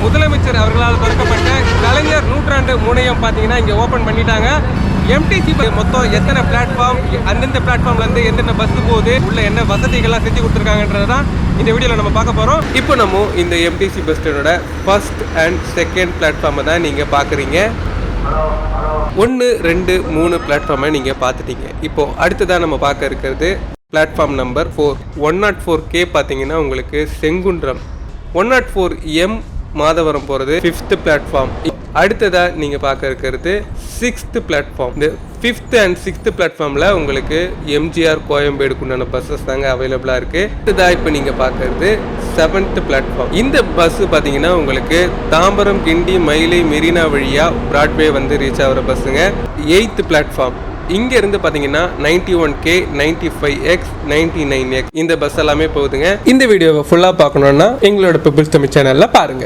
முதலமைச்சர் அவர்களால் திறக்கப்பட்ட கலைஞர் நூற்றாண்டு முனையம் பார்த்தீங்கன்னா இங்கே ஓப்பன் பண்ணிட்டாங்க. எம்டிசி மொத்தம் எத்தனை பிளாட்ஃபார்ம், அந்தந்த பிளாட்ஃபார்ம்லேருந்து எந்தெந்த பஸ் போகுது, உள்ள என்ன வசதிகள்லாம் செஞ்சு கொடுத்துருக்காங்கன்றது தான் இந்த வீடியோவில் நம்ம பார்க்க போகிறோம். இப்போ நம்ம இந்த எம்டிசி பஸ் ஸ்டாண்டோட ஃபர்ஸ்ட் அண்ட் செகண்ட் பிளாட்ஃபார்மை தான் நீங்கள் பார்க்குறீங்க. 1, 2, 3 பிளாட்ஃபார்மை நீங்கள் பார்த்துட்டீங்க. இப்போது அடுத்ததான் நம்ம பார்க்க இருக்கிறது பிளாட்ஃபார்ம் நம்பர் 4. 104K பார்த்தீங்கன்னா உங்களுக்கு செங்குன்றம், 104M மாதவரம் போகிறது 5th பிளாட்ஃபார்ம். அடுத்ததாக நீங்கள் பார்க்க இருக்கிறது 6th பிளாட்ஃபார்ம். இந்த 5th and 6th பிளாட்ஃபார்மில் உங்களுக்கு எம்ஜிஆர் கோயம்பேடுக்கு உண்டான பஸ்ஸஸ் தாங்க அவைலபிளாக இருக்குது. அடுத்ததாக இப்போ நீங்கள் பார்க்குறது 7th பிளாட்ஃபார்ம். இந்த பஸ்ஸு பார்த்தீங்கன்னா உங்களுக்கு தாம்பரம், கிண்டி, மயிலை, மெரினா வழியாக பிராட்வே வந்து ரீச் ஆகிற பஸ்ஸுங்க. 8th platform. இங்கேருந்து பார்த்தீங்கன்னா 91K, 95X, 99X இந்த பஸ் எல்லாமே போகுதுங்க. இந்த வீடியோவை ஃபுல்லாக பார்க்கணுன்னா எங்களோட பீப்பிள்ஸ் தமிழ் சேனலில் பாருங்க.